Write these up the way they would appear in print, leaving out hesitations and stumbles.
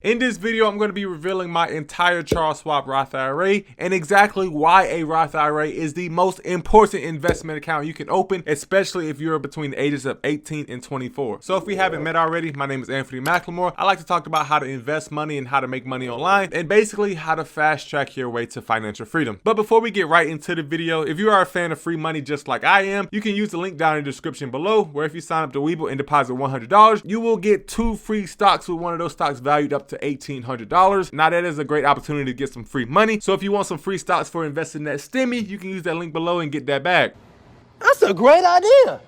In this video, I'm going to be revealing my entire Charles Schwab Roth IRA and exactly why a Roth IRA is the most important investment account you can open, especially if you're between the ages of 18 and 24. So if we haven't met already, my name is Anfernee McLemore. I like to talk about how to invest money and how to make money online and basically how to fast track your way to financial freedom. But before we get right into the video, if you are a fan of free money just like I am, you can use the link down in the description below where if you sign up to WeBull and deposit $100, you will get 2 free stocks with one of those stocks valued up to $1,800. Now that is a great opportunity to get some free money. So if you want some free stocks for investing that stimmy, you can use that link below and get that bag. That's a great idea.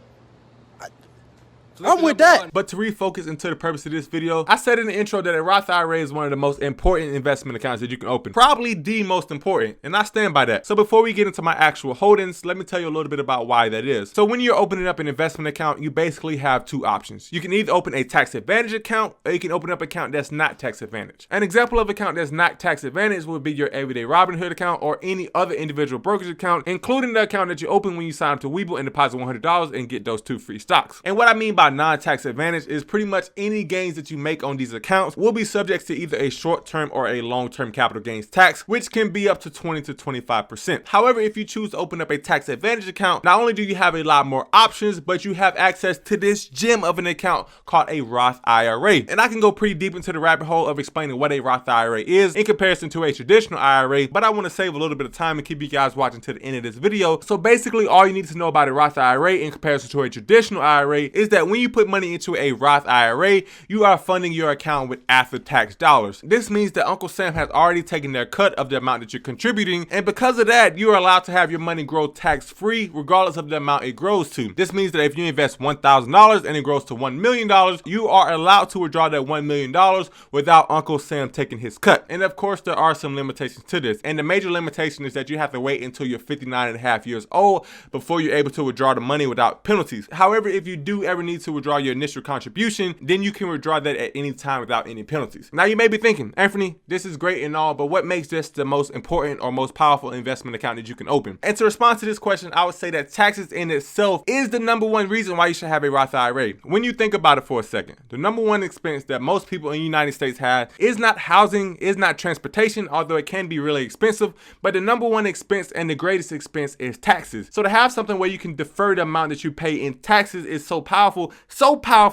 I'm with that. But to refocus into the purpose of this video, I said in the intro that a Roth IRA is one of the most important investment accounts that you can open. Probably the most important, and I stand by that. So before we get into my actual holdings, let me tell you a little bit about why that is. So when you're opening up an investment account, you basically have 2 options. You can either open a tax advantage account or you can open up an account that's not tax advantage. An example of an account that's not tax advantage would be your everyday Robinhood account or any other individual brokerage account, including the account that you open when you sign up to WeBull and deposit $100 and get those 2 free stocks. And what I mean by non-tax advantage is pretty much any gains that you make on these accounts will be subject to either a short-term or a long-term capital gains tax, which can be up to 20 to 25%. However, if you choose to open up a tax advantage account, not only do you have a lot more options, but you have access to this gem of an account called a Roth IRA. And I can go pretty deep into the rabbit hole of explaining what a Roth IRA is in comparison to a traditional IRA, but I want to save a little bit of time and keep you guys watching to the end of this video. So basically all you need to know about a Roth IRA in comparison to a traditional IRA is that when you put money into a Roth IRA, you are funding your account with after-tax dollars. This means that Uncle Sam has already taken their cut of the amount that you're contributing, and because of that, you are allowed to have your money grow tax-free regardless of the amount it grows to. This means that if you invest $1,000 and it grows to $1 million, you are allowed to withdraw that $1 million without Uncle Sam taking his cut. And of course, there are some limitations to this, and the major limitation is that you have to wait until you're 59 and a half years old before you're able to withdraw the money without penalties. However, if you do ever need to withdraw your initial contribution, then you can withdraw that at any time without any penalties. Now you may be thinking, Anfernee, this is great and all, but what makes this the most important or most powerful investment account that you can open? And to respond to this question, I would say that taxes in itself is the #1 reason why you should have a Roth IRA. When you think about it for a second, the #1 expense that most people in the United States have is not housing, is not transportation, although it can be really expensive, but the #1 expense and the greatest expense is taxes. So to have something where you can defer the amount that you pay in taxes is so powerful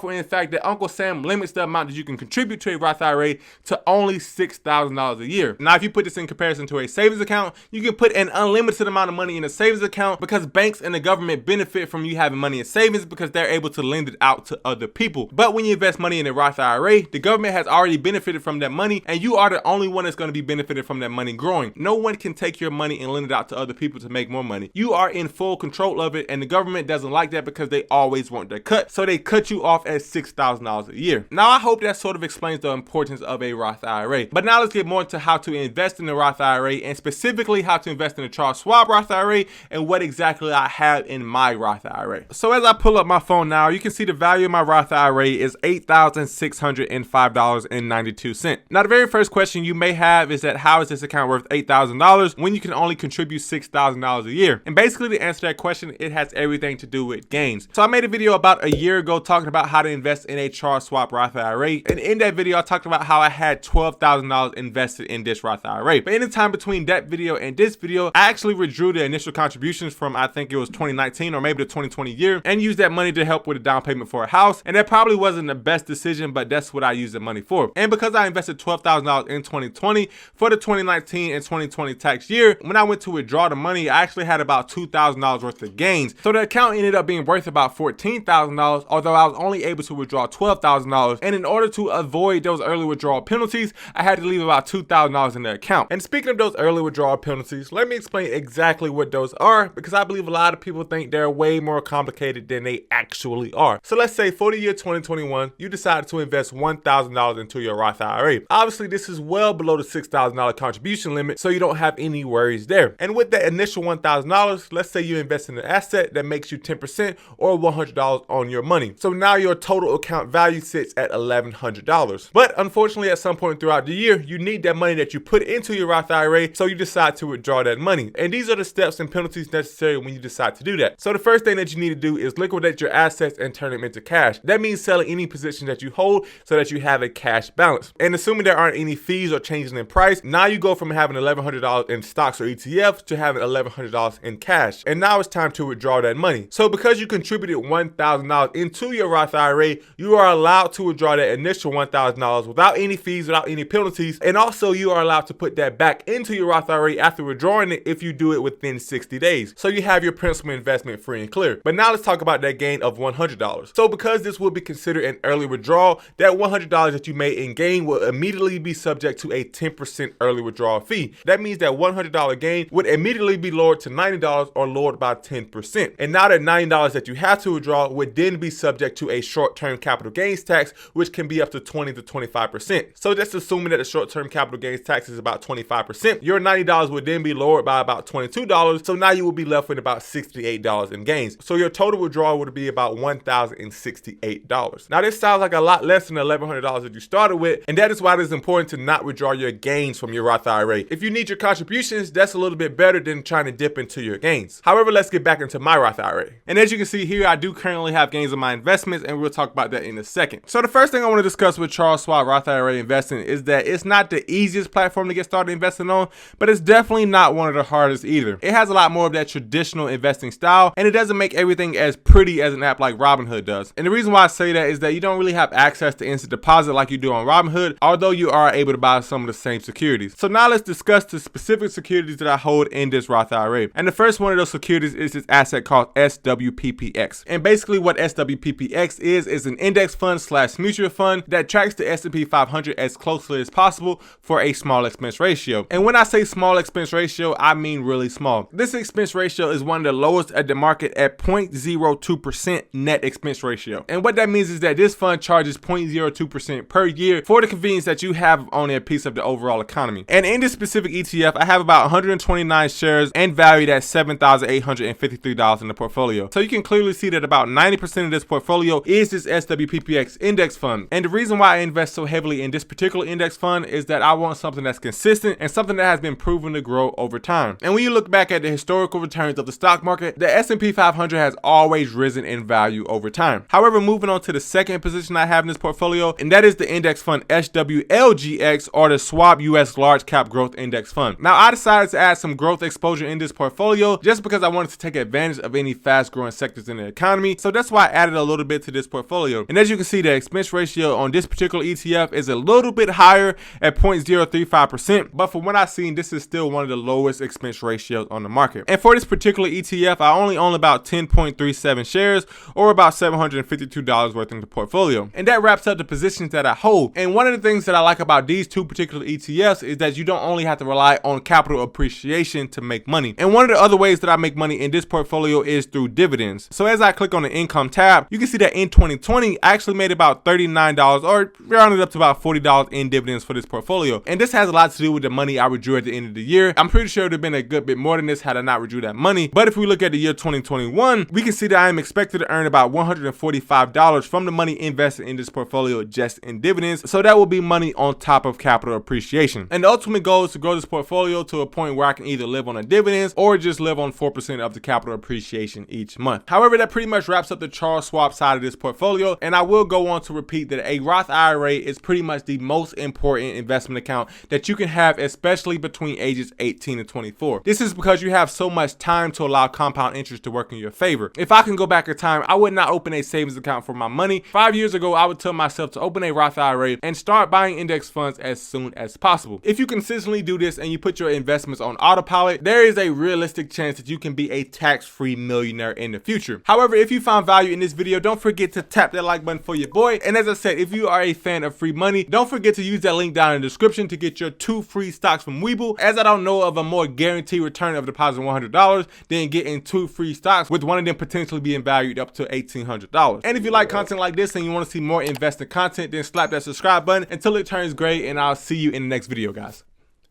in fact that Uncle Sam limits the amount that you can contribute to a Roth IRA to only $6,000 a year. Now, if you put this in comparison to a savings account, you can put an unlimited amount of money in a savings account because banks and the government benefit from you having money in savings because they're able to lend it out to other people. But when you invest money in a Roth IRA, the government has already benefited from that money and you are the only one that's going to be benefited from that money growing. No one can take your money and lend it out to other people to make more money. You are in full control of it, and the government doesn't like that because they always want their cut. So they cut you off at $6,000 a year. Now, I hope that sort of explains the importance of a Roth IRA. But now let's get more into how to invest in the Roth IRA and specifically how to invest in the Charles Schwab Roth IRA and what exactly I have in my Roth IRA. So as I pull up my phone now, you can see the value of my Roth IRA is $8,605.92. Now, the very first question you may have is that how is this account worth $8,000 when you can only contribute $6,000 a year? And basically to answer that question, it has everything to do with gains. So I made a video about a year ago talking about how to invest in a Charles Schwab Roth IRA, and in that video I talked about how I had $12,000 invested in this Roth IRA. But in the time between that video and this video, I actually withdrew the initial contributions from, I think it was 2019 or maybe the 2020 year, and used that money to help with a down payment for a house. And that probably wasn't the best decision, but that's what I used the money for. And because I invested $12,000 in 2020 for the 2019 and 2020 tax year, when I went to withdraw the money, I actually had about $2,000 worth of gains. So the account ended up being worth about $14,000, although I was only able to withdraw $12,000, and in order to avoid those early withdrawal penalties, I had to leave about $2,000 in the account. And speaking of those early withdrawal penalties, let me explain exactly what those are, because I believe a lot of people think they're way more complicated than they actually are. So let's say for the year 2021, you decided to invest $1,000 into your Roth IRA. Obviously, this is well below the $6,000 contribution limit, so you don't have any worries there. And with that initial $1,000, let's say you invest in an asset that makes you 10% or $100 on your money. money. So now your total account value sits at $1,100. But unfortunately, at some point throughout the year, you need that money that you put into your Roth IRA, so you decide to withdraw that money. And these are the steps and penalties necessary when you decide to do that. So the first thing that you need to do is liquidate your assets and turn them into cash. That means selling any position that you hold so that you have a cash balance. And assuming there aren't any fees or changes in price, now you go from having $1,100 in stocks or ETFs to having $1,100 in cash. And now it's time to withdraw that money. So because you contributed $1,000 into your Roth IRA, you are allowed to withdraw that initial $1,000 without any fees, without any penalties. And also you are allowed to put that back into your Roth IRA after withdrawing it if you do it within 60 days. So you have your principal investment free and clear. But now let's talk about that gain of $100. So because this will be considered an early withdrawal, that $100 that you made in gain will immediately be subject to a 10% early withdrawal fee. That means that $100 gain would immediately be lowered to $90 or lowered by 10%. And now that $90 that you have to withdraw would then be subject to a short-term capital gains tax, which can be up to 20 to 25%. So just assuming that the short-term capital gains tax is about 25%, your $90 would then be lowered by about $22. So now you will be left with about $68 in gains. So your total withdrawal would be about $1,068. Now this sounds like a lot less than the $1,100 that you started with, and that is why it is important to not withdraw your gains from your Roth IRA. If you need your contributions, that's a little bit better than trying to dip into your gains. However, let's get back into my Roth IRA. And as you can see here, I do currently have gains on my investments, and we'll talk about that in a second. So the first thing I want to discuss with Charles Schwab Roth IRA investing is that it's not the easiest platform to get started investing on, but it's definitely not one of the hardest either. It has a lot more of that traditional investing style, and it doesn't make everything as pretty as an app like Robinhood does. And the reason why I say that is that you don't really have access to instant deposit like you do on Robinhood, although you are able to buy some of the same securities. So now let's discuss the specific securities that I hold in this Roth IRA. And the first one of those securities is this asset called SWPPX. And basically what SWPPX is an index fund / mutual fund that tracks the S&P 500 as closely as possible for a small expense ratio. And when I say small expense ratio, I mean really small. This expense ratio is one of the lowest at the market at 0.02% net expense ratio. And what that means is that this fund charges 0.02% per year for the convenience that you have owning a piece of the overall economy. And in this specific ETF, I have about 129 shares and valued at $7,853 in the portfolio. So you can clearly see that about 90% of this portfolio is this SWPPX index fund. And the reason why I invest so heavily in this particular index fund is that I want something that's consistent and something that has been proven to grow over time. And when you look back at the historical returns of the stock market, the S&P 500 has always risen in value over time. However, moving on to the second position I have in this portfolio, and that is the index fund SWLGX, or the Schwab US Large Cap Growth Index Fund. Now I decided to add some growth exposure in this portfolio just because I wanted to take advantage of any fast growing sectors in the economy. So that's why I added a little bit to this portfolio. And as you can see, the expense ratio on this particular ETF is a little bit higher at 0.035%, but from what I've seen, this is still one of the lowest expense ratios on the market. And for this particular ETF, I only own about 10.37 shares, or about $752 worth in the portfolio. And that wraps up the positions that I hold. And one of the things that I like about these two particular ETFs is that you don't only have to rely on capital appreciation to make money. And one of the other ways that I make money in this portfolio is through dividends. So as I click on the income tab, you can see that in 2020, I actually made about $39, or rounded up to about $40 in dividends for this portfolio. And this has a lot to do with the money I withdrew at the end of the year. I'm pretty sure it would have been a good bit more than this had I not withdrew that money. But if we look at the year 2021, we can see that I am expected to earn about $145 from the money invested in this portfolio just in dividends. So that will be money on top of capital appreciation. And the ultimate goal is to grow this portfolio to a point where I can either live on the dividends or just live on 4% of the capital appreciation each month. However, that pretty much wraps up the Charles Schwab side of this portfolio. And I will go on to repeat that a Roth IRA is pretty much the most important investment account that you can have, especially between ages 18 and 24. This is because you have so much time to allow compound interest to work in your favor. If I can go back in time, I would not open a savings account for my money. 5 years ago, I would tell myself to open a Roth IRA and start buying index funds as soon as possible. If you consistently do this and you put your investments on autopilot, there is a realistic chance that you can be a tax-free millionaire in the future. However, if you found value in this video, don't forget to tap that like button for your boy. And as I said, if you are a fan of free money, don't forget to use that link down in the description to get your 2 free stocks from WeBull, as I don't know of a more guaranteed return of deposit $100 than getting 2 free stocks, with one of them potentially being valued up to $1,800. And if you like content like this and you want to see more investing content, then slap that subscribe button until it turns gray, and I'll see you in the next video, guys.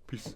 Peace.